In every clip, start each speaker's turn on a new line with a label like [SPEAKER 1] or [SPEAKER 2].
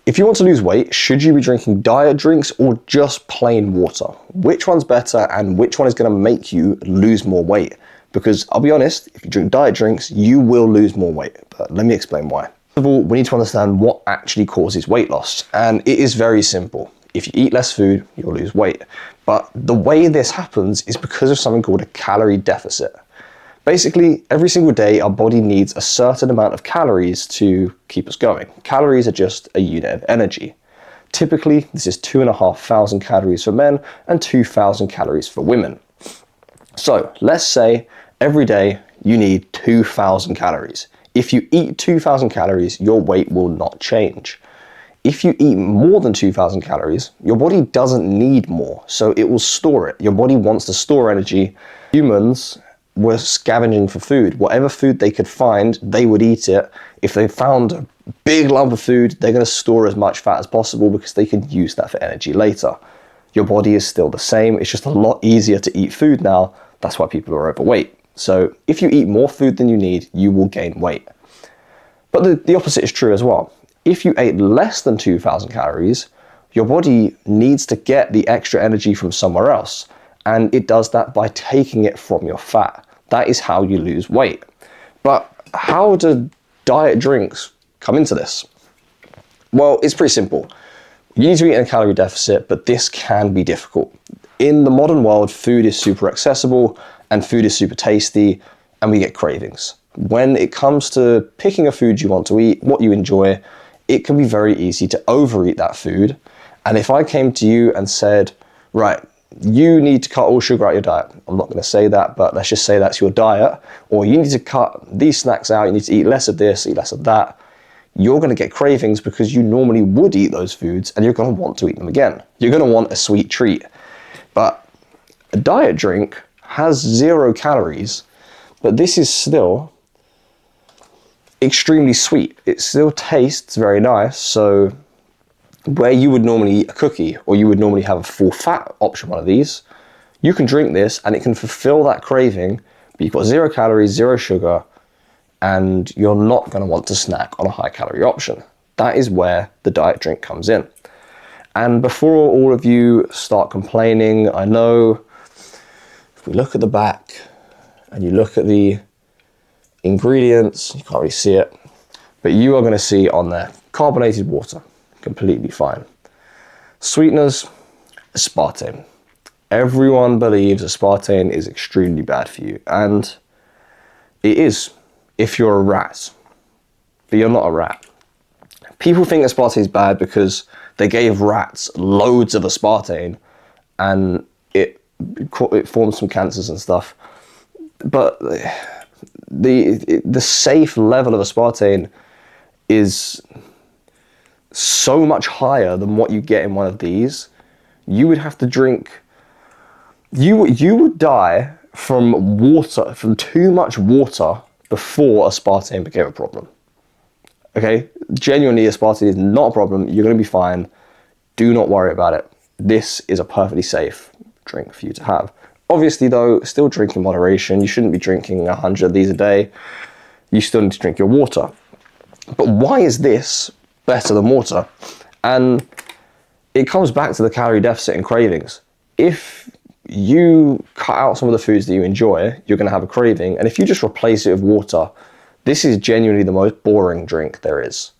[SPEAKER 1] If you want to lose weight, should you be drinking diet drinks or just plain water? Which one's better and which one is going to make you lose more weight? Because I'll be honest, if you drink diet drinks, you will lose more weight. But let me explain why. First of all, we need to understand what actually causes weight loss. And it is very simple. If you eat less food, you'll lose weight. But the way this happens is because of something called a calorie deficit. Basically, every single day, our body needs a certain amount of calories to keep us going. Calories are just a unit of energy. Typically, this is 2,500 calories for men and 2,000 calories for women. So let's say every day you need 2,000 calories. If you eat 2,000 calories, your weight will not change. If you eat more than 2,000 calories, your body doesn't need more, so it will store it. Your body wants to store energy. Humans were scavenging for food. Whatever food they could find, they would eat it. If they found a big lump of food, they're going to store as much fat as possible because they can use that for energy later. Your body is still the same. It's just a lot easier to eat food now. That's why people are overweight. So if you eat more food than you need, you will gain weight. But the opposite is true as well. If you ate less than 2,000 calories, your body needs to get the extra energy from somewhere else. And it does that by taking it from your fat. That is how you lose weight. But how do diet drinks come into this? Well, it's pretty simple. You need to eat in a calorie deficit, but this can be difficult. In the modern world, food is super accessible and food is super tasty, and we get cravings. When it comes to picking a food you want to eat, what you enjoy, it can be very easy to overeat that food. And if I came to you and said, right, you need to cut all sugar out of your diet. I'm not going to say that, but let's just say that's your diet. Or you need to cut these snacks out. You need to eat less of this, eat less of that. You're going to get cravings because you normally would eat those foods and you're going to want to eat them again. You're going to want a sweet treat. But a diet drink has 0 calories, but this is still extremely sweet. It still tastes very nice. So where you would normally eat a cookie or you would normally have a full fat option, one of these, you can drink this and it can fulfill that craving, but you've got 0 calories, 0 sugar, and you're not going to want to snack on a high calorie option. That is where the diet drink comes in. And before all of you start complaining, I know if we look at the back and you look at the ingredients, you can't really see it, but you are going to see on there carbonated water. Completely fine. Sweeteners, aspartame. Everyone believes aspartame is extremely bad for you, and it is if you're a rat, but you're not a rat. People think aspartame is bad because they gave rats loads of aspartame and it formed some cancers and stuff. But the safe level of aspartame is so much higher than what you get in one of these. You would have to drink, you would die from water, from too much water before aspartame became a problem. Okay, genuinely aspartame is not a problem. You're going to be fine. Do not worry about it. This is a perfectly safe drink for you to have. Obviously though, still drink in moderation. You shouldn't be drinking 100 of these a day. You still need to drink your water. But why is this better than water? And it comes back to the calorie deficit and cravings. If you cut out some of the foods that you enjoy, you're going to have a craving. And if you just replace it with water, this is genuinely the most boring drink there is.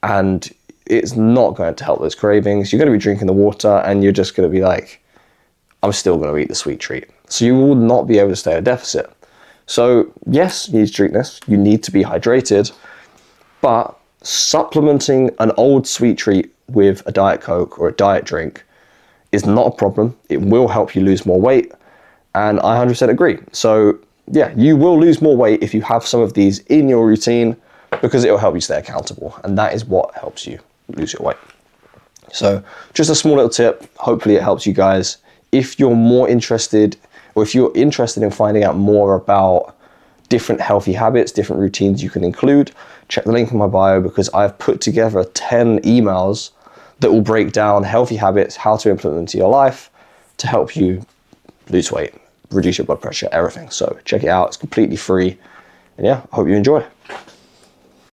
[SPEAKER 1] And it's not going to help those cravings. You're going to be drinking the water and you're just going to be like, I'm still going to eat the sweet treat. So you will not be able to stay at a deficit. So yes, you need to drink this. You need to be hydrated, but supplementing an old sweet treat with a Diet Coke or a diet drink is not a problem. It will help you lose more weight, and I 100% agree. So yeah, you will lose more weight if you have some of these in your routine because it will help you stay accountable, and that is what helps you lose your weight. So just a small little tip. Hopefully it helps you guys. If you're more interested, or if you're interested in finding out more about different healthy habits, different routines you can include, check the link in my bio because I've put together 10 emails that will break down healthy habits, how to implement them into your life to help you lose weight, reduce your blood pressure, everything. So check it out, it's completely free. And yeah, I hope you enjoy.